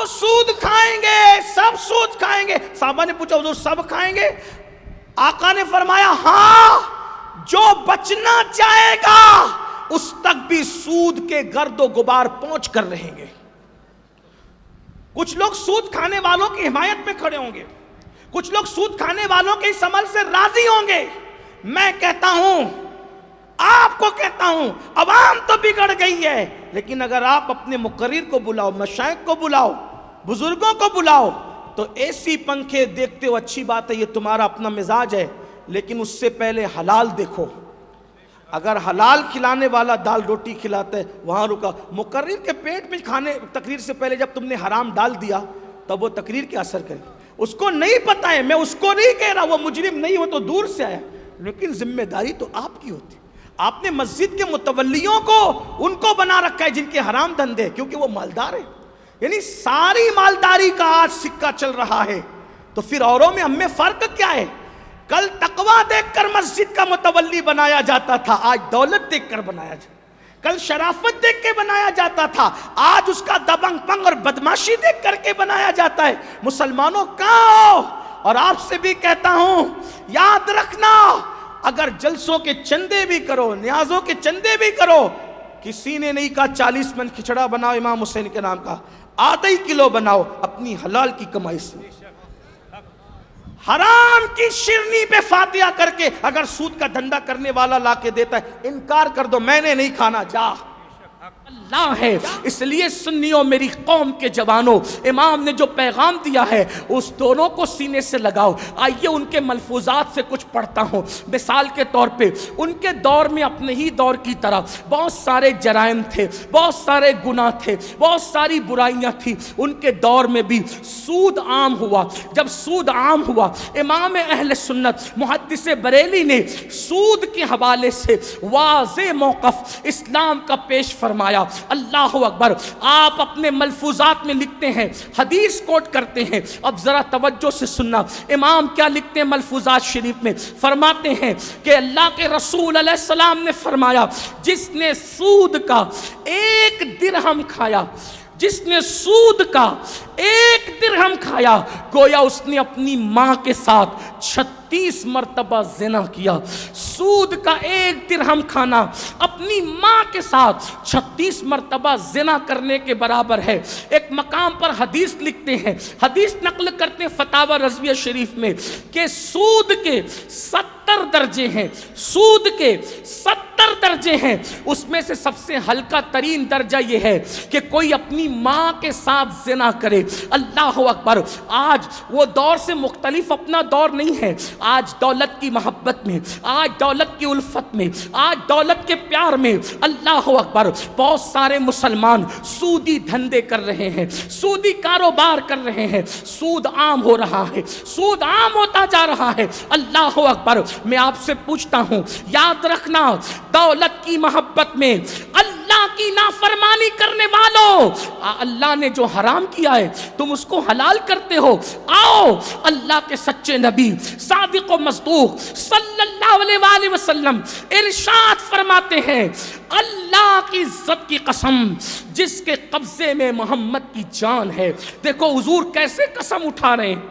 سود کھائیں گے، سب سود کھائیں گے۔ صحابہ نے پوچھا حضور سب کھائیں گے؟ آقا نے فرمایا ہاں، جو بچنا چاہے گا اس تک بھی سود کے گرد و غبار پہنچ کر رہیں گے۔ کچھ لوگ سود کھانے والوں کی حمایت میں کھڑے ہوں گے، کچھ لوگ سود کھانے والوں کے اس عمل سے راضی ہوں گے۔ میں کہتا ہوں، آپ کو کہتا ہوں، عوام تو بگڑ گئی ہے، لیکن اگر آپ اپنے مقرر کو بلاؤ، مشائخ کو بلاؤ، بزرگوں کو بلاؤ، تو ایسی پنکھے دیکھتے ہو اچھی بات ہے، یہ تمہارا اپنا مزاج ہے، لیکن اس سے پہلے حلال دیکھو۔ اگر حلال کھلانے والا دال روٹی کھلاتا ہے وہاں رکا۔ مقرر کے پیٹ میں کھانے تقریر سے پہلے جب تم نے حرام ڈال دیا تب وہ تقریر کیا اثر کرے؟ اس کو نہیں پتا ہے، میں اس کو نہیں کہہ رہا، وہ مجرم نہیں، وہ تو دور سے آیا، لیکن ذمہ داری تو آپ کی ہوتی ہے۔ آپ نے مسجد کے متولیوں کو ان کو بنا رکھا ہے جن کے حرام دھندے، کیونکہ وہ مالدار ہیں، یعنی ساری مالداری کا آج سکہ چل رہا ہے، تو پھر اوروں میں ہم میں فرق کیا ہے؟ کل تقوی دیکھ کر مسجد کا متولی بنایا جاتا تھا، آج دولت دیکھ کر بنایا جاتا ہے۔ کل شرافت دیکھ کے بنایا جاتا تھا، آج اس کا دبنگ پنگ اور بدماشی دیکھ کر کے بنایا جاتا ہے۔ مسلمانوں کہاں ہو؟ اور آپ سے بھی کہتا ہوں، یاد رکھنا، اگر جلسوں کے چندے بھی کرو، نیازوں کے چندے بھی کرو، کسی نے نہیں کہا 40 من کھچڑا بناؤ امام حسین کے نام کا، آدھا ہی کلو بناؤ اپنی حلال کی کمائی سے۔ حرام کی شرنی پہ فاتحہ کر کے اگر سود کا دھندا کرنے والا لا کے دیتا ہے، انکار کر دو، میں نے نہیں کھانا، جا اللہ ہے۔ اس لیے سنیوں، میری قوم کے جوانوں، امام نے جو پیغام دیا ہے اس دونوں کو سینے سے لگاؤ۔ آئیے ان کے ملفوظات سے کچھ پڑھتا ہوں۔ مثال کے طور پہ ان کے دور میں اپنے ہی دور کی طرح بہت سارے جرائم تھے، بہت سارے گناہ تھے، بہت ساری برائیاں تھیں۔ ان کے دور میں بھی سود عام ہوا۔ جب سود عام ہوا، امام اہل سنت محدث بریلی نے سود کے حوالے سے واضح موقف اسلام کا پیش فرمایا۔ اللہ اکبر۔ آپ اپنے ملفوظات میں لکھتے ہیں، حدیث کوٹ کرتے ہیں، اب ذرا توجہ سے سننا۔ امام کیا لکھتے ہیں ملفوظات شریف میں؟ فرماتے ہیں کہ اللہ کے رسول علیہ السلام نے فرمایا، جس نے سود کا 1 درہم کھایا، جس نے سود کا 1 درہم کھایا، گویا اس نے اپنی ماں کے ساتھ 36 مرتبہ زنا کیا۔ سود کا 1 درہم کھانا اپنی ماں کے ساتھ 36 مرتبہ زنا کرنے کے برابر ہے۔ ایک مقام پر حدیث لکھتے ہیں، حدیث نقل کرتے ہیں فتاوی رضویہ شریف میں، کہ سود کے 70 درجے ہیں، سود کے 70 درجے ہیں، اس میں سے سب سے ہلکا ترین درجہ یہ ہے کہ کوئی اپنی ماں کے ساتھ زنا کرے۔ اللہ اکبر۔ آج وہ دور سے مختلف اپنا دور نہیں ہے۔ آج دولت کی محبت میں، آج دولت کی الفت میں، آج دولت کے پیار میں، اللہ اکبر، بہت سارے مسلمان سودی دھندے کر رہے ہیں، سودی کاروبار کر رہے ہیں، سود عام ہو رہا ہے، سود عام ہوتا جا رہا ہے۔ اللہ اکبر۔ میں آپ سے پوچھتا ہوں، یاد رکھنا، دولت کی محبت میں اللہ کی نافرمانی کرنے والوں، اللہ نے جو حرام کیا ہے تم اس کو حلال کرتے ہو۔ آؤ، اللہ کے سچے نبی صادق و مصدوق صلی اللہ علیہ وآلہ وسلم ارشاد فرماتے ہیں، اللہ کی عزت کی قسم جس کے قبضے میں محمد کی جان ہے۔ دیکھو حضور کیسے قسم اٹھا رہے ہیں،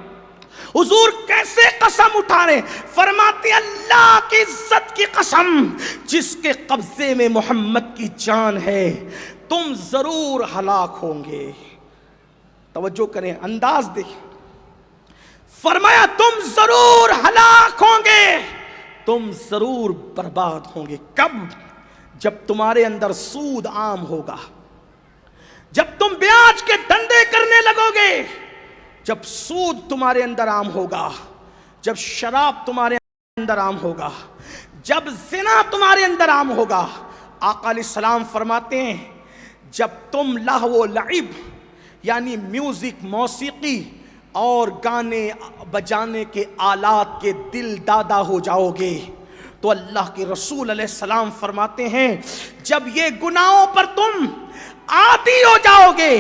حضور کیسے قسم اٹھا رہے ہیں، فرماتے ہیں اللہ کی عزت کی قسم جس کے قبضے میں محمد کی جان ہے، تم ضرور ہلاک ہوں گے۔ توجہ کریں، انداز دیکھیں، فرمایا تم ضرور ہلاک ہوں گے، تم ضرور برباد ہوں گے۔ کب؟ جب تمہارے اندر سود عام ہوگا، جب تم بیاج کے دھندے کرنے لگو گے، جب سود تمہارے اندر عام ہوگا، جب شراب تمہارے اندر عام ہوگا، جب زنا تمہارے اندر عام ہوگا۔ آقا علیہ السلام فرماتے ہیں، جب تم لہو و لعب یعنی میوزک، موسیقی اور گانے بجانے کے آلات کے دل دادا ہو جاؤ گے، تو اللہ کے رسول علیہ السلام فرماتے ہیں جب یہ گناہوں پر تم عادی ہو جاؤ گے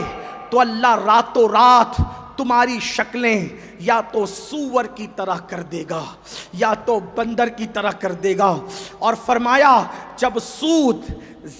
تو اللہ راتوں رات تمہاری شکلیں یا تو سور کی طرح کر دے گا یا تو بندر کی طرح کر دے گا۔ اور فرمایا جب سود،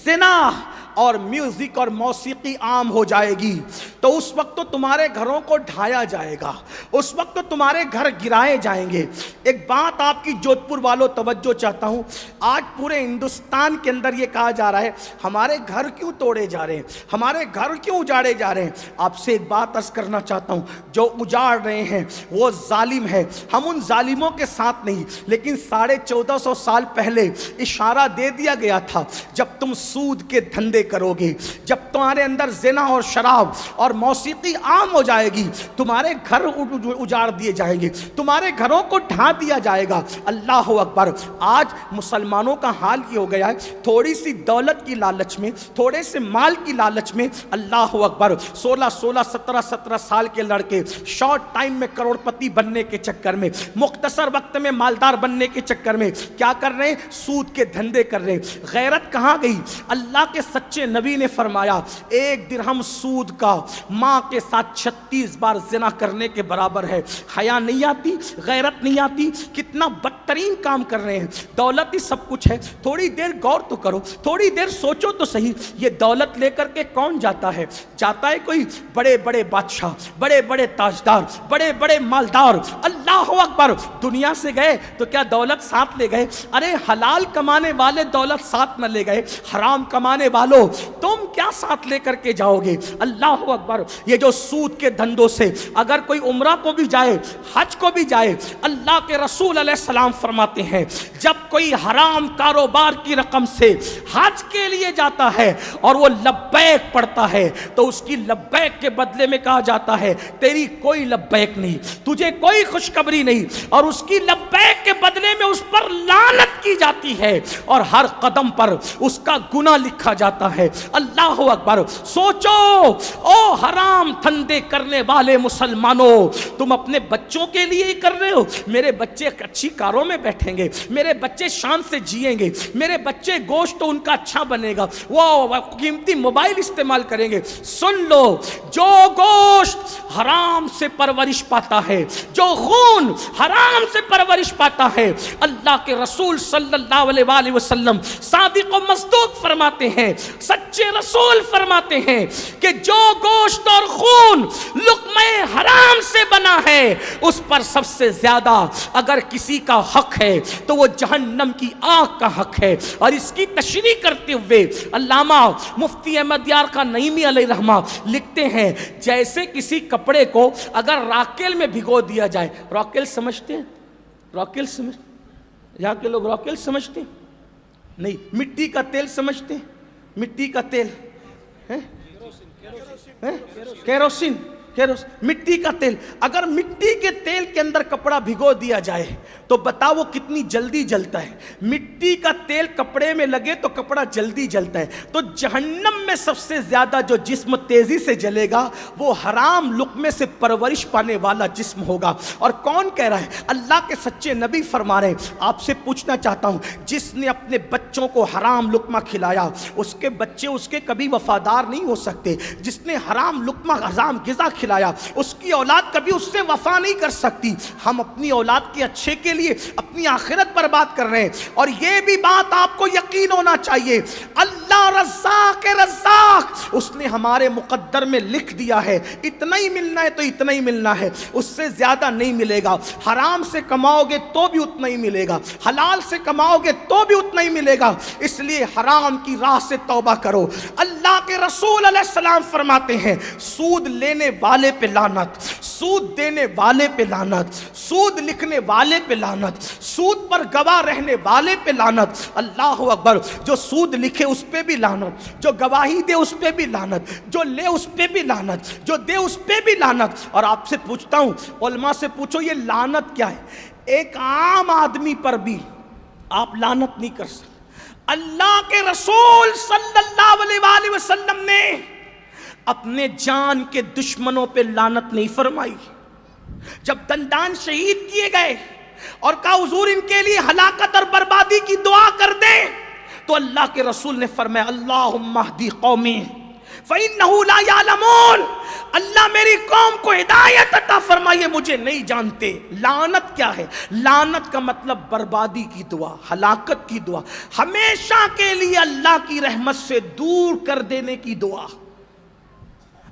زنا اور میوزک اور موسیقی عام ہو جائے گی تو اس وقت تو تمہارے گھروں کو ڈھایا جائے گا، اس وقت تو تمہارے گھر گرائے جائیں گے۔ ایک بات آپ کی جودھ پور والوں توجہ چاہتا ہوں، آج پورے ہندوستان کے اندر یہ کہا جا رہا ہے ہمارے گھر کیوں توڑے جا رہے ہیں، ہمارے گھر کیوں اجاڑے جا رہے ہیں۔ آپ سے ایک بات عرض کرنا چاہتا ہوں، جو اجاڑ رہے ہیں وہ ظالم ہے، ہم ان ظالموں کے ساتھ نہیں، لیکن 1450 سال پہلے اشارہ دے دیا گیا تھا جب تم سود کے دھندے کرو گے، جب تمہارے اندر زنا اور شراب اور موسیقی عام ہو جائے گی، تمہارے گھر اجاڑ دیے جائیں گے، تمہارے گھروں کو ڈھا دیا جائے گا۔ اللہ اکبر۔ آج مسلمانوں کا حال یہ ہو گیا ہے، تھوڑی سی دولت کی لالچ میں، تھوڑے سے مال کی لالچ میں، اللہ اکبر، 16 17 سال کے لڑکے شارٹ ٹائم میں کروڑ پتی بننے کے چکر میں، مختصر وقت میں مالدار بننے کے چکر میں کیا کر رہے ہیں؟ سود کے دھندے کر رہے ہیں۔ غیرت کہاں گئی؟ اللہ کے سچے نبی نے فرمایا 1 درہم سود کا ماں کے ساتھ 36 بار زنا کرنے کے برابر ہے۔ حیا نہیں آتی، غیرت نہیں آتی، کتنا بدترین کام کر رہے ہیں۔ دولت ہی سب کچھ ہے، تھوڑی دیر غور تو کرو، تھوڑی دیر سوچو تو صحیح، یہ دولت لے کر کے کون جاتا ہے؟ جاتا ہے کوئی بڑے بڑے بادشاہ، بڑے بڑے تاجدار، بڑے بڑے مالدار۔ اللہ اکبر۔ دنیا سے گئے تو کیا دولت ساتھ لے گئے؟ ارے حلال کمانے والے دولت ساتھ نہ لے گئے، حرام کمانے والوں تم کیا ساتھ لے کر کے جاؤ گے؟ اللہ اکبر۔ یہ جو سود کے دھندوں سے اگر کوئی عمرہ کو بھی جائے، حج کو بھی جائے، اللہ کے رسول علیہ السلام فرماتے ہیں جب کوئی حرام کاروبار کی رقم سے حج کے لیے جاتا ہے اور وہ لبیک پڑھتا ہے تو اس کی لبیک کے بدلے میں کہا جاتا ہے تیری کوئی لبیک نہیں، تجھے کوئی خوشخبری نہیں، اور اس کی لبیک کے بدلے میں اس پر لعنت کی جاتی ہے اور ہر قدم پر اس کا گناہ لکھا جاتا ہے۔ اللہ اکبر۔ سوچو او حرام دھندے کرنے والے مسلمانوں، تم اپنے بچوں کے لیے ہی کر رہے ہو؟ میرے بچے اچھی کاروں میں بیٹھیں گے، میرے بچے شان سے جیئیں گے، میرے بچے گوشت تو ان کا اچھا بنے گا، وہ قیمتی موبائل استعمال کریں گے۔ سن لو، جو گوشت حرام سے پرورش پاتا ہے، جو خون حرام سے پرورش پاتا ہے، اللہ کے رسول صلی اللہ علیہ وآلہ وسلم صادق و مصدوق فرماتے ہیں، سچے رسول فرماتے ہیں کہ جو گوشت اور خون لقمہ حرام سے بنا ہے اس پر سب سے زیادہ اگر کسی کا حق ہے تو وہ جہنم کی آگ کا حق ہے۔ اور اس کی تشریح کرتے ہوئے علامہ مفتی احمد یار خان نعیمی علیہ رحمہ لکھتے ہیں جیسے کسی کپڑے کو اگر راکیل میں بھگو دیا جائے، راکیل سمجھتے ہیں؟ راکیل سمجھ، یہاں کے لوگ راکیل سمجھتے ہیں؟ نہیں۔ مٹی کا تیل سمجھتے ہیں؟ مٹی کا تیل، کیروسین، مٹی کا تیل۔ اگر مٹی کے تیل کے اندر کپڑا بھگو دیا جائے تو بتاؤ وہ کتنی جلدی جلتا ہے۔ مٹی کا تیل کپڑے میں لگے تو کپڑا جلدی جلتا ہے۔ تو جہنم میں سب سے زیادہ جو جسم تیزی سے جلے گا وہ حرام لقمے سے پرورش پانے والا جسم ہوگا۔ اور کون کہہ رہا ہے؟ اللہ کے سچے نبی فرما رہے ہیں۔ آپ سے پوچھنا چاہتا ہوں، جس نے اپنے بچوں کو حرام لقمہ کھلایا اس کے بچے اس کے کبھی وفادار نہیں ہو سکتے۔ جس نے حرام لقمہ حرام غذا کھلایا اس کی اولاد کبھی اس سے وفا نہیں کر سکتی۔ ہم اپنی اولاد کے اچھے کے لیے اپنی آخرت برباد کر رہے ہیں، اور یہ بھی بات آپ کو یقین ہونا چاہیے اللہ رزاق رزاق، اس نے ہمارے مقدر میں لکھ دیا ہے اتنا ہی ملنا ہے تو اتنا ہی ملنا ہے، اس سے زیادہ نہیں ملے گا۔ حرام سے کماؤ گے تو بھی اتنا ہی ملے گا، حلال سے کماؤ گے تو بھی اتنا ہی ملے گا۔ اس لیے حرام کی راہ سے توبہ کرو۔ اللہ کے رسول علیہ السلام فرماتے ہیں سود لینے والے پہ لعنت، سود دینے والے پہ لعنت، سود لکھنے والے پہ لعنت، سود پر گواہ رہنے والے پہ لعنت۔ اللہ اکبر۔ جو سود لکھے اس پہ بھی لعنت، جو گواہی دے اس پہ بھی لعنت، جو لے اس پہ بھی لعنت، جو دے اس پہ بھی لعنت۔ اور آپ سے پوچھتا ہوں، علماء سے پوچھو یہ لعنت کیا ہے؟ ایک عام آدمی پر بھی آپ لعنت نہیں کر سکتے۔ اللہ کے رسول صلی اللہ علیہ وآلہ وسلم نے اپنے جان کے دشمنوں پہ لعنت نہیں فرمائی۔ جب دندان شہید کیے گئے اور کہا حضور ان کے لیے ہلاکت اور بربادی کی دعا کر دیں، تو اللہ کے رسول نے فرمایا اللہم اہدی قومی، فَإِنَّهُ لَا يَعْلَمُونَ، اللہ میری قوم کو ہدایت عطا فرمائیے، مجھے نہیں جانتے۔ لعنت کیا ہے؟ لعنت کا مطلب بربادی کی دعا، ہلاکت کی دعا، ہمیشہ کے لیے اللہ کی رحمت سے دور کر دینے کی دعا۔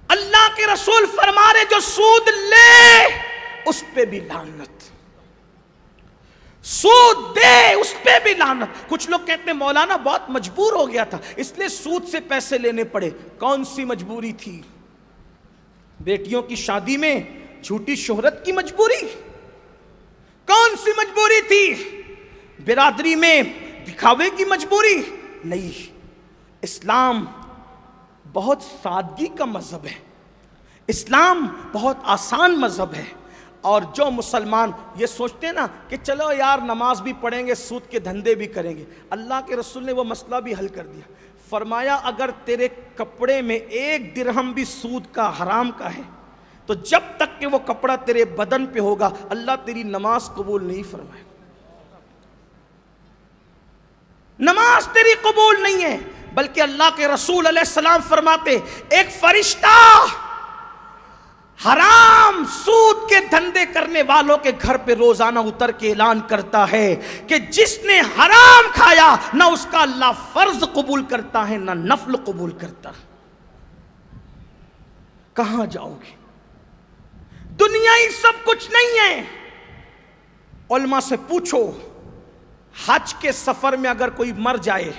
اللہ کے رسول فرما رہے جو سود لے اس پہ بھی لعنت، سود دے اس پہ بھی لعنت۔ کچھ لوگ کہتے ہیں مولانا بہت مجبور ہو گیا تھا اس لیے سود سے پیسے لینے پڑے۔ کون سی مجبوری تھی؟ بیٹیوں کی شادی میں جھوٹی شہرت کی مجبوری؟ کون سی مجبوری تھی؟ برادری میں دکھاوے کی مجبوری؟ نہیں، اسلام بہت سادگی کا مذہب ہے، اسلام بہت آسان مذہب ہے۔ اور جو مسلمان یہ سوچتے ہیں نا کہ چلو یار نماز بھی پڑھیں گے، سود کے دھندے بھی کریں گے، اللہ کے رسول نے وہ مسئلہ بھی حل کر دیا۔ فرمایا اگر تیرے کپڑے میں 1 درہم بھی سود کا، حرام کا ہے، تو جب تک کہ وہ کپڑا تیرے بدن پہ ہوگا اللہ تیری نماز قبول نہیں فرمائے، نماز تیری قبول نہیں ہے۔ بلکہ اللہ کے رسول علیہ السلام فرماتے ایک فرشتہ حرام سود کے دھندے کرنے والوں کے گھر پہ روزانہ اتر کے اعلان کرتا ہے کہ جس نے حرام کھایا نہ اس کا اللہ فرض قبول کرتا ہے نہ نفل قبول کرتا۔ کہاں جاؤ گے؟ دنیا ہی سب کچھ نہیں ہے۔ علماء سے پوچھو حج کے سفر میں اگر کوئی مر جائے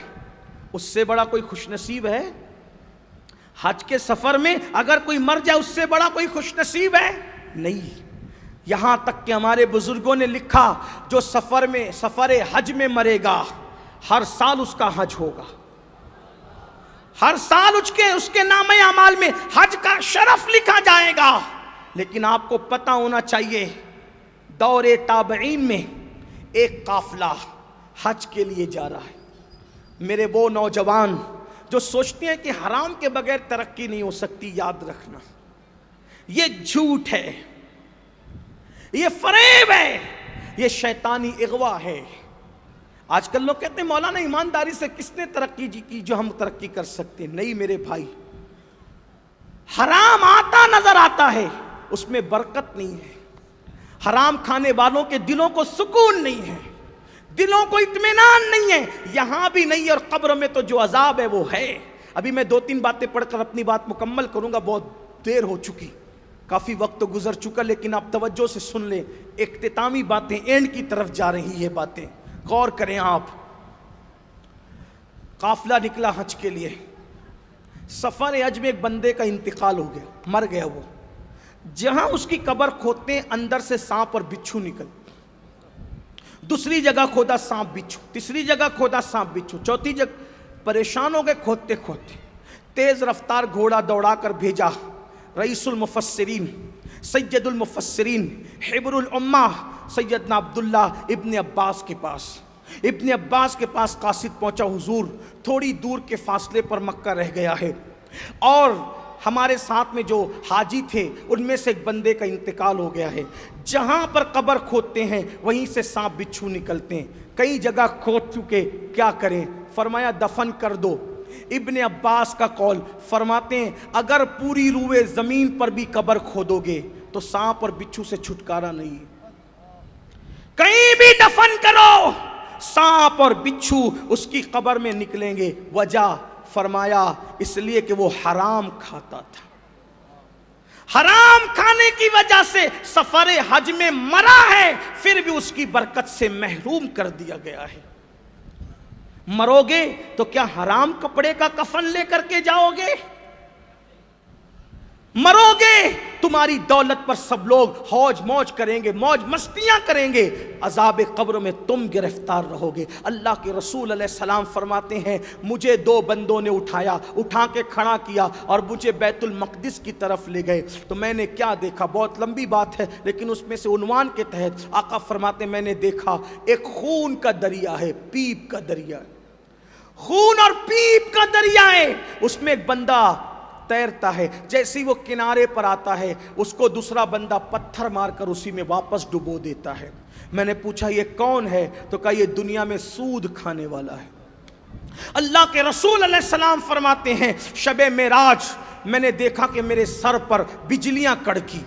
اس سے بڑا کوئی خوش نصیب ہے؟ حج کے سفر میں اگر کوئی مر جائے اس سے بڑا کوئی خوش نصیب ہے؟ نہیں۔ یہاں تک کہ ہمارے بزرگوں نے لکھا جو سفر حج میں مرے گا ہر سال اس کا حج ہوگا، ہر سال اس کے نام اعمال میں حج کا شرف لکھا جائے گا۔ لیکن آپ کو پتہ ہونا چاہیے دور تابعین میں ایک قافلہ حج کے لیے جا رہا ہے۔ میرے وہ نوجوان جو سوچتے ہیں کہ حرام کے بغیر ترقی نہیں ہو سکتی، یاد رکھنا یہ جھوٹ ہے، یہ فریب ہے، یہ شیطانی اغوا ہے۔ آج کل لوگ کہتے ہیں مولانا ایمانداری سے کس نے ترقی کی جو ہم ترقی کر سکتے؟ نہیں میرے بھائی، حرام آتا نظر آتا ہے اس میں برکت نہیں ہے، حرام کھانے والوں کے دلوں کو سکون نہیں ہے، دلوں کو اطمینان نہیں ہے، یہاں بھی نہیں اور قبر میں تو جو عذاب ہے وہ ہے۔ ابھی میں 2-3 باتیں پڑھ کر اپنی بات مکمل کروں گا، بہت دیر ہو چکی، کافی وقت تو گزر چکا، لیکن آپ توجہ سے سن لیں، اختتامی باتیں، اینڈ کی طرف جا رہی یہ باتیں، غور کریں آپ۔ قافلہ نکلا حج کے لیے، سفر حج میں ایک بندے کا انتقال ہو گیا، مر گیا وہ، جہاں اس کی قبر کھودتے ہیں اندر سے سانپ اور بچھو نکل، دوسری جگہ کھودا سانپ بچھو، تیسری جگہ کھودا سانپ بچھو، چوتھی جگہ، پریشان ہو گئے کھودتے کھودتے، تیز رفتار گھوڑا دوڑا کر بھیجا رئیس المفسرین، سید المفسرین، حبر الامہ سیدنا عبداللہ ابن عباس کے پاس۔ ابن عباس کے پاس قاصد پہنچا، حضور تھوڑی دور کے فاصلے پر مکہ رہ گیا ہے اور ہمارے ساتھ میں جو حاجی تھے ان میں سے ایک بندے کا انتقال ہو گیا ہے، جہاں پر قبر کھودتے ہیں وہیں سے سانپ بچھو نکلتے ہیں، کئی جگہ کھود چکے، کیا کریں؟ فرمایا دفن کر دو۔ ابن عباس کا قول، فرماتے ہیں اگر پوری روئے زمین پر بھی قبر کھودو گے تو سانپ اور بچھو سے چھٹکارا نہیں، کہیں بھی دفن کرو سانپ اور بچھو اس کی قبر میں نکلیں گے۔ وجہ فرمایا اس لیے کہ وہ حرام کھاتا تھا، حرام کھانے کی وجہ سے سفر حج میں مرا ہے، پھر بھی اس کی برکت سے محروم کر دیا گیا ہے۔ مرو گے تو کیا حرام کپڑے کا کفن لے کر کے جاؤ گے؟ مرو گے تمہاری دولت پر سب لوگ حوج موج کریں گے، موج مستیاں کریں گے، عذاب قبر میں تم گرفتار رہو گے۔ اللہ کے رسول علیہ السلام فرماتے ہیں مجھے 2 بندوں نے اٹھا کے کھڑا کیا اور مجھے بیت المقدس کی طرف لے گئے، تو میں نے کیا دیکھا؟ بہت لمبی بات ہے لیکن اس میں سے عنوان کے تحت آقا فرماتے میں نے دیکھا ایک خون کا دریا ہے، پیپ کا دریا ہے، خون اور پیپ کا دریا ہے، اس میں ایک بندہ تیرتا ہے، جیسے ہی وہ کنارے پر آتا ہے اس کو دوسرا بندہ پتھر مار کر اسی میں واپس ڈبو دیتا ہے۔ میں نے پوچھا یہ کون ہے؟ تو کہا یہ دنیا میں سود کھانے والا ہے، اللہ کے رسول علیہ السلام فرماتے ہیں شب معراج میں نے دیکھا کہ میرے سر پر بجلیاں کڑکی،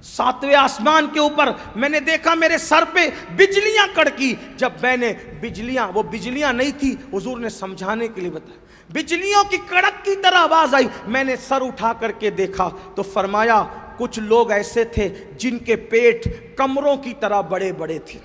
7ویں آسمان کے اوپر میں نے دیکھا میرے سر پہ بجلیاں کڑکی. جب میں نے وہ بجلیاں نہیں تھی، حضور نے سمجھانے کے لیے بتایا، بجلیوں کی کڑک کی طرح آواز آئی. میں نے سر اٹھا کر کے دیکھا تو فرمایا کچھ لوگ ایسے تھے جن کے پیٹ کمروں کی طرح بڑے بڑے تھے،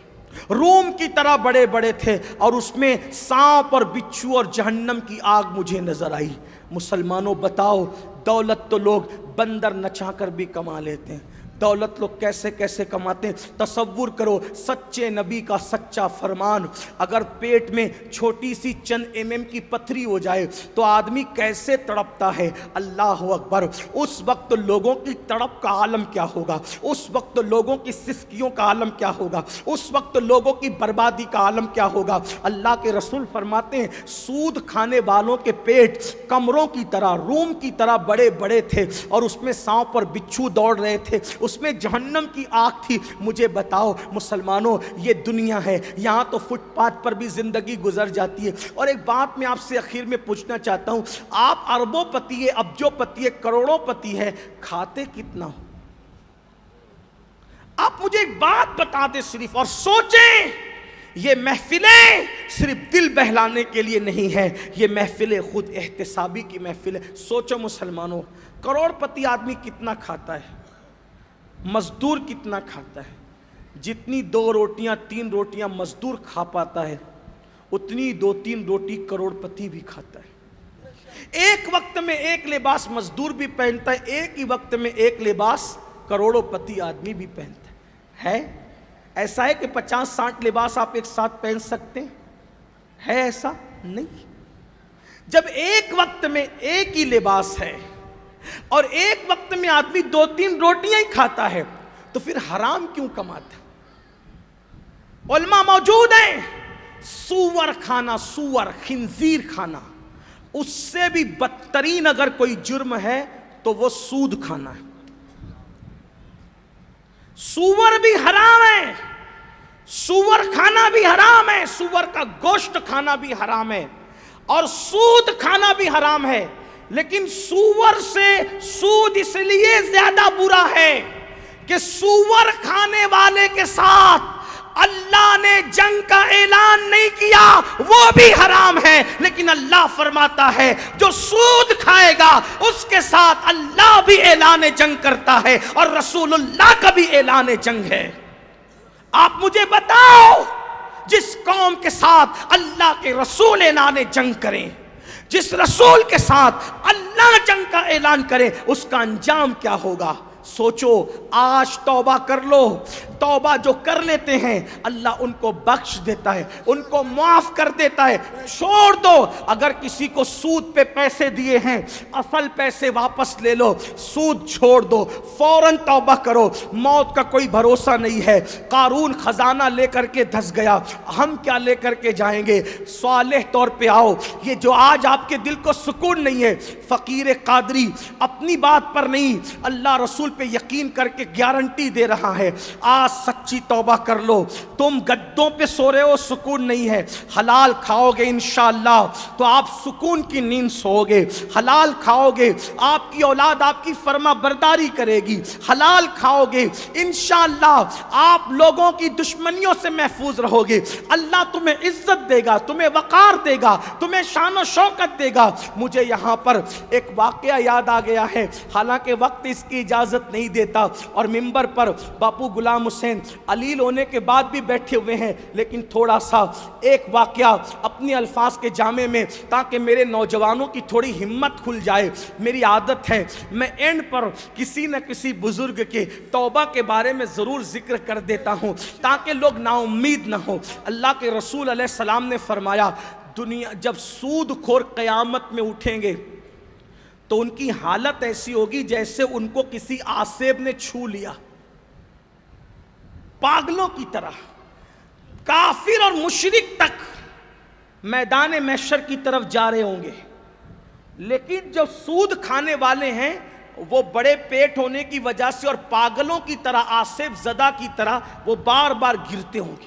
روم کی طرح بڑے بڑے تھے، اور اس میں سانپ اور بچھو اور جہنم کی آگ مجھے نظر آئی. مسلمانوں بتاؤ، دولت تو لوگ بندر نچا کر بھی کما لیتے ہیں، دولت لوگ کیسے کیسے کماتے ہیں. تصور کرو سچے نبی کا سچا فرمان، اگر پیٹ میں چھوٹی سی چند کی پتھری ہو جائے تو آدمی کیسے تڑپتا ہے. اللہ اکبر. اس وقت لوگوں کی تڑپ کا عالم کیا ہوگا، اس وقت لوگوں کی سسکیوں کا عالم کیا ہوگا، اس وقت لوگوں کی بربادی کا عالم کیا ہوگا. اللہ کے رسول فرماتے ہیں سود کھانے والوں کے پیٹ کمروں کی طرح، روم کی طرح بڑے بڑے تھے، اور اس میں سانپ اور بچھو دوڑ رہے تھے، اس میں جہنم کی آگ تھی. مجھے بتاؤ مسلمانوں، یہ دنیا ہے، یہاں تو فٹ پاتھ پر بھی زندگی گزر جاتی ہے. اور ایک بات میں آپ سے اخیر میں پوچھنا چاہتا ہوں، آپ اربوں پتی ہے، ابجوں پتی ہے، کروڑوں پتی ہے، کھاتے کتنا ہو؟ آپ مجھے ایک بات بتا دیں صرف، اور سوچیں، یہ محفلیں صرف دل بہلانے کے لیے نہیں ہے، یہ محفلیں خود احتسابی کی محفل ہے. سوچو مسلمانوں، کروڑ پتی آدمی کتنا کھاتا ہے، مزدور کتنا کھاتا ہے؟ جتنی 2 روٹیاں 3 روٹیاں مزدور کھا پاتا ہے، اتنی 2-3 روٹی کروڑ پتی بھی کھاتا ہے. ایک وقت میں ایک لباس مزدور بھی پہنتا ہے، ایک ہی وقت میں ایک لباس کروڑوں پتی آدمی بھی پہنتا ہے. ایسا ہے کہ 50-60 لباس آپ ایک ساتھ پہن سکتے ہیں؟ ہے ایسا؟ نہیں. جب ایک وقت میں ایک ہی لباس ہے اور ایک وقت میں آدمی 2-3 روٹیاں ہی کھاتا ہے تو پھر حرام کیوں کماتا؟ علماء موجود ہیں، سور کھانا، سور خنزیر کھانا، اس سے بھی بدترین اگر کوئی جرم ہے تو وہ سود کھانا ہے. سور بھی حرام ہے، سور کھانا بھی حرام ہے، سور کا گوشت کھانا بھی حرام ہے، اور سود کھانا بھی حرام ہے. لیکن سور سے سود اس لیے زیادہ برا ہے کہ سور کھانے والے کے ساتھ اللہ نے جنگ کا اعلان نہیں کیا، وہ بھی حرام ہے. لیکن اللہ فرماتا ہے جو سود کھائے گا اس کے ساتھ اللہ بھی اعلان جنگ کرتا ہے، اور رسول اللہ کا بھی اعلان جنگ ہے. آپ مجھے بتاؤ، جس قوم کے ساتھ اللہ کے رسول اعلان جنگ کریں، جس رسول کے ساتھ اللہ جنگ کا اعلان کرے، اس کا انجام کیا ہوگا؟ سوچو. آج توبہ کر لو. توبہ جو کر لیتے ہیں اللہ ان کو بخش دیتا ہے، ان کو معاف کر دیتا ہے. چھوڑ دو. اگر کسی کو سود پہ پیسے دیے ہیں، اصل پیسے واپس لے لو، سود چھوڑ دو، فوراً توبہ کرو. موت کا کوئی بھروسہ نہیں ہے. قارون خزانہ لے کر کے دھس گیا، ہم کیا لے کر کے جائیں گے؟ صالح طور پہ آؤ. یہ جو آج آپ کے دل کو سکون نہیں ہے، فقیر قادری اپنی بات پر نہیں، اللہ رسول پہ یقین کر کے گارنٹی دے رہا ہے، آج سچی توبہ کر لو. تم گدوں پہ سو رہے ہو، سکون نہیں ہے، حلال کھاؤ گے انشاءاللہ تو آپ سکون کی نیند سو گے. حلال کھاؤ گے، آپ کی اولاد آپ کی فرما برداری کرے گی. حلال کھاؤ گے انشاءاللہ آپ لوگوں کی دشمنیوں سے محفوظ رہو گے. اللہ تمہیں عزت دے گا، تمہیں وقار دے گا، تمہیں شان و شوکت دے گا. مجھے یہاں پر ایک واقعہ یاد آ گیا ہے، حالانکہ وقت اس کی اجازت نہیں دیتا، اور منبر پر باپو غلام حسین علیل ہونے کے بعد بھی بیٹھے ہوئے ہیں، لیکن تھوڑا سا ایک واقعہ اپنی الفاظ کے جامع میں، تاکہ میرے نوجوانوں کی تھوڑی ہمت کھل جائے. میری عادت ہے میں اینڈ پر کسی نہ کسی بزرگ کے توبہ کے بارے میں ضرور ذکر کر دیتا ہوں تاکہ لوگ نا امید نہ ہو. اللہ کے رسول علیہ السلام نے فرمایا دنیا جب سود خور قیامت میں اٹھیں گے تو ان کی حالت ایسی ہوگی جیسے ان کو کسی آسیب نے چھو لیا، پاگلوں کی طرح. کافر اور مشرک تک میدان محشر کی طرف جا رہے ہوں گے، لیکن جو سود کھانے والے ہیں وہ بڑے پیٹ ہونے کی وجہ سے اور پاگلوں کی طرح، آسیب زدہ کی طرح وہ بار بار گرتے ہوں گے.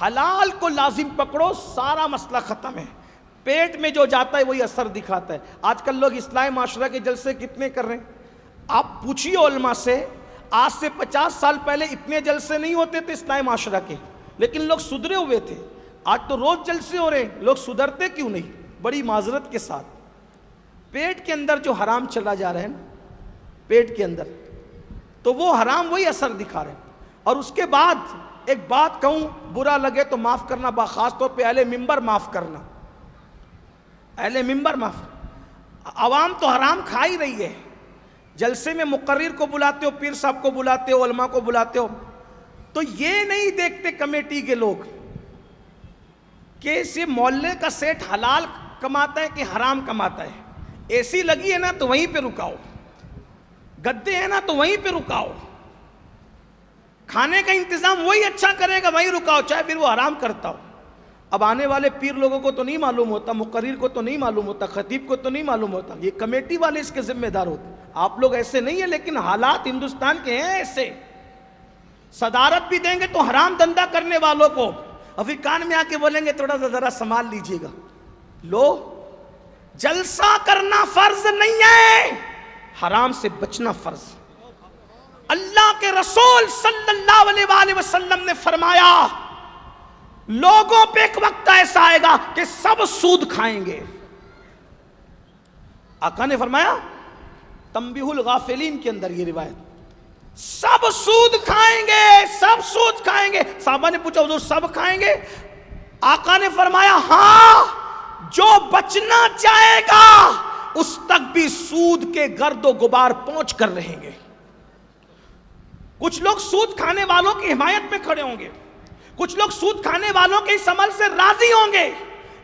حلال کو لازم پکڑو، سارا مسئلہ ختم ہے۔ پیٹ میں جو جاتا ہے وہی اثر دکھاتا ہے۔ آج کل لوگ اصلاح معاشرہ کے جلسے کتنے کر رہے ہیں؟ آپ پوچھیے علماء سے، آج سے 50 سال پہلے اتنے جلسے نہیں ہوتے تھے اصلاح معاشرہ کے، لیکن لوگ سدھرے ہوئے تھے۔ آج تو روز جلسے ہو رہے ہیں، لوگ سدھرتے کیوں نہیں؟ بڑی معذرت کے ساتھ پیٹ کے اندر جو حرام چلا جا رہا ہے نا، پیٹ کے اندر، تو وہ حرام وہی اثر دکھا رہے ہیں۔ اور اس کے بعد ایک بات کہوں، برا لگے تو معاف کرنا، خاص طور پہ اہل منبر معاف کرنا، اہل منبر معاف۔ عوام تو حرام کھا ہی رہی ہے، جلسے میں مقرر کو بلاتے ہو، پیر صاحب کو بلاتے ہو، علماء کو بلاتے ہو، تو یہ نہیں دیکھتے کمیٹی کے لوگ کہ اس محلے کا سیٹ حلال کماتا ہے کہ حرام کماتا ہے۔ اے سی لگی ہے نا تو وہیں پہ رکاؤ، گدے ہیں نا تو وہیں پہ رکاؤ، کھانے کا انتظام وہی اچھا کرے گا وہیں رکاؤ، چاہے پھر وہ حرام کرتا ہو۔ اب آنے والے پیر لوگوں کو تو نہیں معلوم ہوتا، مقرر کو تو نہیں معلوم ہوتا، خطیب کو تو نہیں معلوم ہوتا، یہ کمیٹی والے اس کے ذمہ دار ہوتے۔ آپ لوگ ایسے نہیں ہیں، لیکن حالات ہندوستان کے ہیں ایسے۔ صدارت بھی دیں گے تو حرام دھندا کرنے والوں کو، اور پھر کان میں آ کے بولیں گے تھوڑا سا ذرا سنبھال لیجئے گا۔ لو، جلسہ کرنا فرض نہیں ہے، حرام سے بچنا فرض۔ اللہ کے رسول صلی اللہ علیہ وآلہ وسلم نے فرمایا، لوگوں پہ ایک وقت ایسا آئے گا کہ سب سود کھائیں گے۔ آقا نے فرمایا تنبیہ الغافلین کے اندر یہ روایت، سب سود کھائیں گے، سب سود کھائیں گے۔ صحابہ نے پوچھا حضور سب کھائیں گے؟ آقا نے فرمایا ہاں، جو بچنا چاہے گا اس تک بھی سود کے گرد و غبار پہنچ کر رہیں گے۔ کچھ لوگ سود کھانے والوں کی حمایت میں کھڑے ہوں گے، کچھ لوگ سود کھانے والوں کے اس عمل سے راضی ہوں گے۔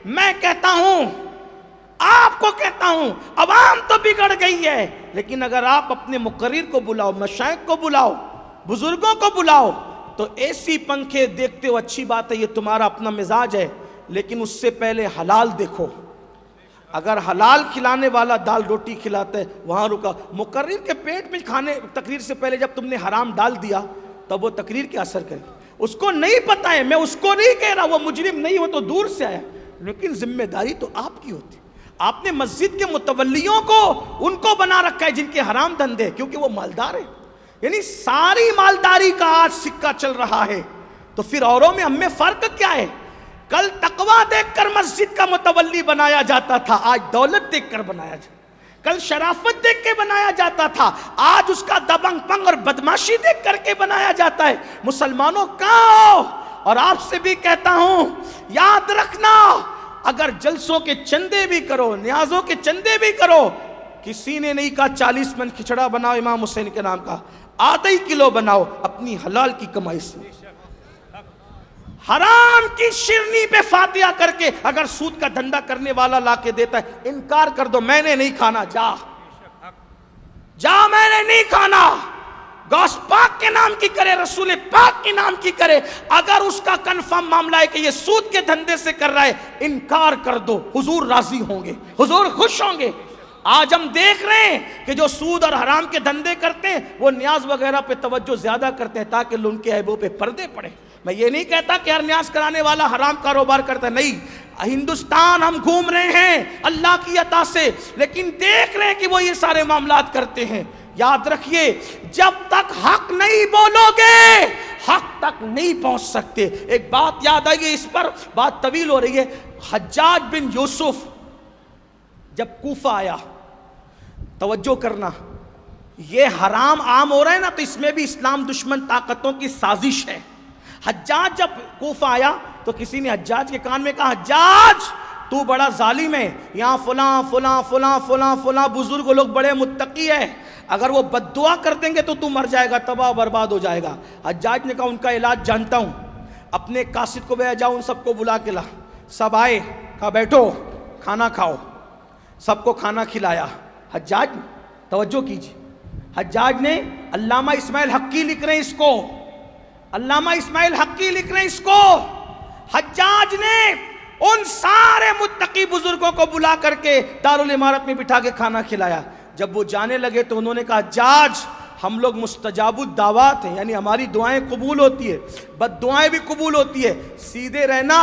میں کہتا ہوں، آپ کو کہتا ہوں، عوام تو بگڑ گئی ہے، لیکن اگر آپ اپنے مقرر کو بلاؤ، مشائخ کو بلاؤ، بزرگوں کو بلاؤ، تو اے سی پنکھے دیکھتے ہو اچھی بات ہے، یہ تمہارا اپنا مزاج ہے، لیکن اس سے پہلے حلال دیکھو۔ اگر حلال کھلانے والا دال روٹی کھلاتا ہے وہاں رکا۔ مقرر کے پیٹ میں کھانے تقریر سے پہلے جب تم نے حرام ڈال دیا تب وہ تقریر کیا اثر کرے؟ اس کو نہیں پتا ہے، میں اس کو نہیں کہہ رہا، وہ مجرم نہیں، وہ تو دور سے آیا، لیکن ذمہ داری تو آپ کی ہوتی۔ آپ نے مسجد کے متولیوں کو ان کو بنا رکھا ہے جن کے حرام دھندے، کیونکہ وہ مالدار ہیں، یعنی ساری مالداری کا آج سکہ چل رہا ہے، تو پھر اوروں میں ہم میں فرق کیا ہے؟ کل تقویٰ دیکھ کر مسجد کا متولی بنایا جاتا تھا، آج دولت دیکھ کر بنایا جاتا ہے۔ کل شرافت دیکھ کے بنایا جاتا تھا، آج اس کا دبنگ پنگ اور بدماشی دیکھ کر کے بنایا جاتا ہے۔ مسلمانوں کہاں ہو؟ اور آپ سے بھی کہتا ہوں، یاد رکھنا، اگر جلسوں کے چندے بھی کرو، نیازوں کے چندے بھی کرو، کسی نے نہیں کہا 40 من کھچڑا بناؤ امام حسین کے نام کا، آدھا ہی کلو بناؤ اپنی حلال کی کمائی سے۔ حرام کی شرنی پہ فاتحہ کر کے اگر سود کا دھندا کرنے والا لا کے دیتا ہے، انکار کر دو، میں نے نہیں کھانا، جا میں نے نہیں کھانا۔ غوث پاک کے نام کی کرے، رسول پاک کے نام کی کرے، اگر اس کا کنفرم معاملہ ہے کہ یہ سود کے دھندے سے کر رہا ہے، انکار کر دو، حضور راضی ہوں گے، حضور خوش ہوں گے۔ آج ہم دیکھ رہے ہیں کہ جو سود اور حرام کے دھندے کرتے ہیں وہ نیاز وغیرہ پہ توجہ زیادہ کرتے ہیں تاکہ ان کے عیبوں پہ پردے پڑے۔ میں یہ نہیں کہتا کہ ہر نیاز کرانے والا حرام کاروبار کرتا ہے، نہیں، ہندوستان ہم گھوم رہے ہیں اللہ کی عطا سے، لیکن دیکھ رہے ہیں کہ وہ یہ سارے معاملات کرتے ہیں۔ یاد رکھیے، جب تک حق نہیں بولو گے حق تک نہیں پہنچ سکتے۔ ایک بات یاد آئیے، اس پر بات طویل ہو رہی ہے۔ حجاج بن یوسف جب کوفہ آیا، توجہ کرنا، یہ حرام عام ہو رہا ہے نا، تو اس میں بھی اسلام دشمن طاقتوں کی سازش ہے۔ حجاج جب کوفہ آیا تو کسی نے حجاج کے کان میں کہا، حجاج تو بڑا ظالم ہے، یہاں فلاں فلاں فلاں فلاں فلاں بزرگ لوگ بڑے متقی ہیں، اگر وہ بد دعا کر دیں گے تو مر جائے گا، تباہ برباد ہو جائے گا۔ حجاج نے کہا ان کا علاج جانتا ہوں، اپنے قاصد کو بھیجا، جاؤ ان سب کو بلا کے لا۔ سب آئے، کہا بیٹھو کھانا کھاؤ، سب کو کھانا کھلایا۔ حجاج توجہ کیجیے، حجاج نے، علامہ اسماعیل حقی لکھ رہے ہیں اس کو، علامہ اسماعیل حقی لکھ رہے ہیں اس کو، حجاج نے ان سارے متقی بزرگوں کو بلا کر کے دارالعمارت میں بٹھا کے کھانا کھلایا۔ جب وہ جانے لگے تو انہوں نے کہا، حجاج ہم لوگ مستجاب الدعوات ہیں، یعنی ہماری دعائیں قبول ہوتی ہے، بد دعائیں بھی قبول ہوتی ہے، سیدھے رہنا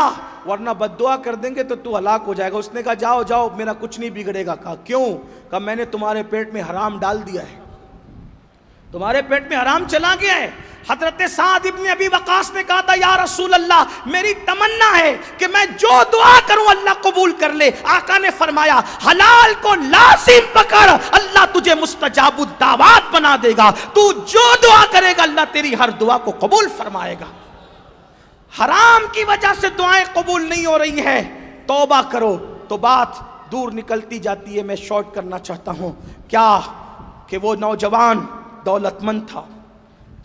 ورنہ بد دعا کر دیں گے تو تو ہلاک ہو جائے گا۔ اس نے کہا جاؤ جاؤ میرا کچھ نہیں بگڑے گا۔ کہا کیوں؟ کہا میں نے تمہارے پیٹ میں حرام ڈال دیا ہے، تمہارے پیٹ میں حرام چلا گیا ہے۔ حضرت سعد ابن ابی وقاص نے کہا تھا یا رسول اللہ میری تمنا ہے کہ میں جو دعا کروں اللہ قبول کر لے۔ آقا نے فرمایا حلال کو لازم پکڑ، اللہ تجھے مستجاب الدعوات بنا دے گا، تو جو دعا کرے گا اللہ تیری ہر دعا کو قبول فرمائے گا۔ حرام کی وجہ سے دعائیں قبول نہیں ہو رہی ہیں، توبہ کرو تو بات دور نکلتی جاتی ہے۔ میں شارٹ کرنا چاہتا ہوں کیا کہ وہ نوجوان دولت مند تھا،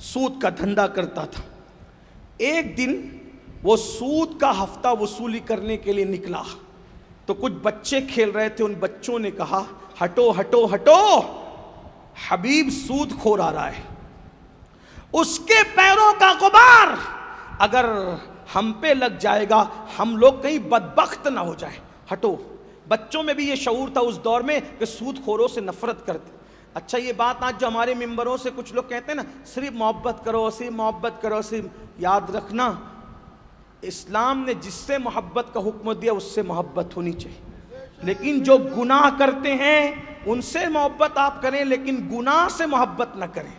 سود کا دھندا کرتا تھا۔ ایک دن وہ سود کا ہفتہ وصولی کرنے کے لیے نکلا تو کچھ بچے کھیل رہے تھے، ان بچوں نے کہا ہٹو ہٹو ہٹو، حبیب سود خور آ رہا ہے، اس کے پیروں کا غبار اگر ہم پہ لگ جائے گا ہم لوگ کہیں بدبخت نہ ہو جائیں، ہٹو۔ بچوں میں بھی یہ شعور تھا اس دور میں کہ سود خوروں سے نفرت کرتے۔ اچھا یہ بات آج جو ہمارے ممبروں سے کچھ لوگ کہتے ہیں نا صرف محبت کرو، صرف محبت کرو، صرف، یاد رکھنا اسلام نے جس سے محبت کا حکم دیا اس سے محبت ہونی چاہیے، لیکن جو گناہ کرتے ہیں ان سے محبت آپ کریں لیکن گناہ سے محبت نہ کریں۔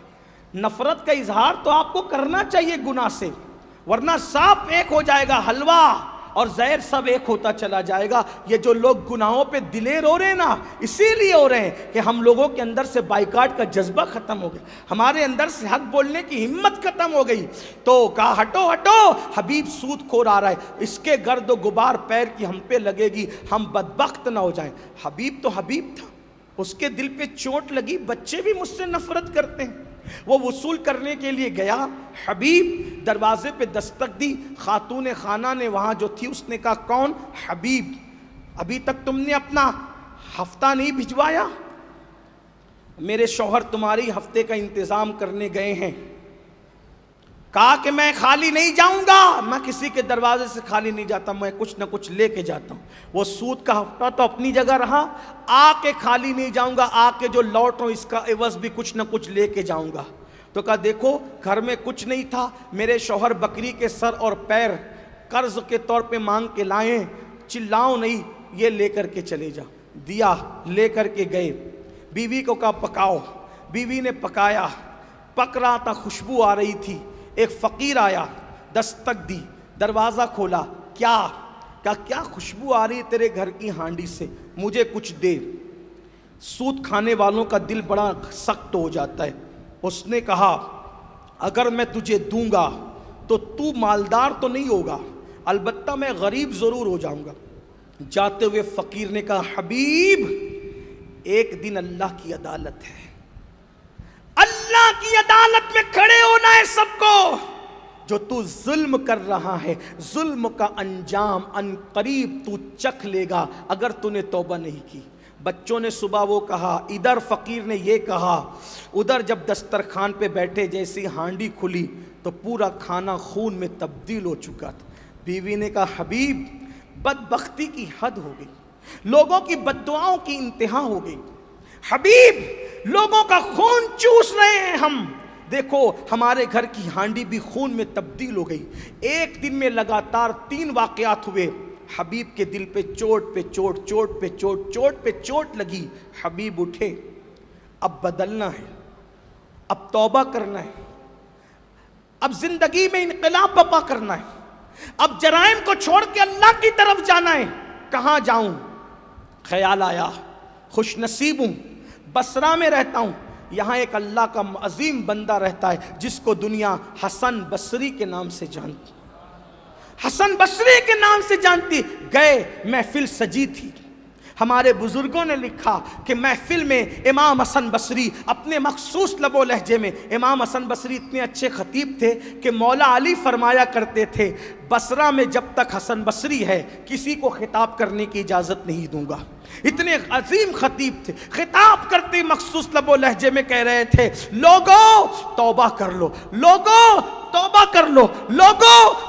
نفرت کا اظہار تو آپ کو کرنا چاہیے گناہ سے، ورنہ سب ایک ہو جائے گا، حلوہ اور زہر سب ایک ہوتا چلا جائے گا۔ یہ جو لوگ گناہوں پہ دلیر ہو رہے ہیں نا اسی لیے ہو رہے ہیں کہ ہم لوگوں کے اندر سے بائیکاٹ کا جذبہ ختم ہو گیا، ہمارے اندر سے حق بولنے کی ہمت ختم ہو گئی۔ تو کہا ہٹو ہٹو، حبیب سود خور آ رہا ہے، اس کے گرد و غبار پیر کی ہم پہ لگے گی، ہم بدبخت نہ ہو جائیں۔ حبیب تو حبیب تھا، اس کے دل پہ چوٹ لگی، بچے بھی مجھ سے نفرت کرتے ہیں۔ وہ وصول کرنے کے لیے گیا، حبیب دروازے پہ دستک دی، خاتون خانہ نے وہاں جو تھی اس نے کہا کون؟ حبیب، ابھی تک تم نے اپنا ہفتہ نہیں بھجوایا؟ میرے شوہر تمہاری ہفتے کا انتظام کرنے گئے ہیں۔ کہا کہ میں خالی نہیں جاؤں گا، میں کسی کے دروازے سے خالی نہیں جاتا، میں کچھ نہ کچھ لے کے جاتا ہوں۔ وہ سود کا ہفتہ تو اپنی جگہ رہا، آ کے خالی نہیں جاؤں گا، آ کے جو لوٹوں اس کا عوض بھی کچھ نہ کچھ لے کے جاؤں گا۔ تو کہا دیکھو گھر میں کچھ نہیں تھا، میرے شوہر بکری کے سر اور پیر قرض کے طور پہ مانگ کے لائیں، چلاؤ نہیں، یہ لے کر کے چلے جا۔ دیا، لے کر کے گئے، بیوی کو کہا پکاؤ، بیوی نے پکایا، پک رہا تھا، خوشبو آ رہی تھی، ایک فقیر آیا، دستک دی، دروازہ کھولا، کیا خوشبو آ رہی ہے تیرے گھر کی ہانڈی سے، مجھے کچھ دے۔ سود کھانے والوں کا دل بڑا سخت ہو جاتا ہے۔ اس نے کہا اگر میں تجھے دوں گا تو تو مالدار تو نہیں ہوگا، البتہ میں غریب ضرور ہو جاؤں گا۔ جاتے ہوئے فقیر نے کہا حبیب ایک دن اللہ کی عدالت ہے، اللہ کی عدالت میں کھڑے ہونا ہے سب کو۔ جو تو ظلم کر رہا ہے ظلم کا انجام ان قریب تو چکھ لے گا اگر تو نے توبہ نہیں کی۔ بچوں نے صبح وہ کہا، ادھر فقیر نے یہ کہا، ادھر جب دسترخوان پہ بیٹھے جیسی ہانڈی کھلی تو پورا کھانا خون میں تبدیل ہو چکا تھا۔ بیوی نے کہا حبیب بدبختی کی حد ہو گئی، لوگوں کی بددعاؤں کی انتہا ہو گئی، حبیب لوگوں کا خون چوس رہے ہیں ہم، دیکھو ہمارے گھر کی ہانڈی بھی خون میں تبدیل ہو گئی۔ ایک دن میں لگاتار 3 واقعات ہوئے، حبیب کے دل پہ چوٹ پہ چوٹ، چوٹ پہ چوٹ، چوٹ پہ چوٹ لگی۔ حبیب اٹھے، اب بدلنا ہے، اب توبہ کرنا ہے، اب زندگی میں انقلاب برپا کرنا ہے، اب جرائم کو چھوڑ کے اللہ کی طرف جانا ہے۔ کہاں جاؤں؟ خیال آیا خوش نصیب ہوں، بصرہ میں رہتا ہوں، یہاں ایک اللہ کا عظیم بندہ رہتا ہے جس کو دنیا حسن بصری کے نام سے جانتی، حسن بصری کے نام سے جانتی۔ گئے، محفل سجی تھی، ہمارے بزرگوں نے لکھا کہ محفل میں امام حسن بصری اپنے مخصوص لب و لہجے میں، امام حسن بصری اتنے اچھے خطیب تھے کہ مولا علی فرمایا کرتے تھے بصرہ میں جب تک حسن بصری ہے کسی کو خطاب کرنے کی اجازت نہیں دوں گا۔ اتنے عظیم خطیب تھے، خطاب کرتے مخصوص لب و لہجے میں کہہ رہے تھے لوگو توبہ کر لو، لوگو توبہ کر لو، لوگو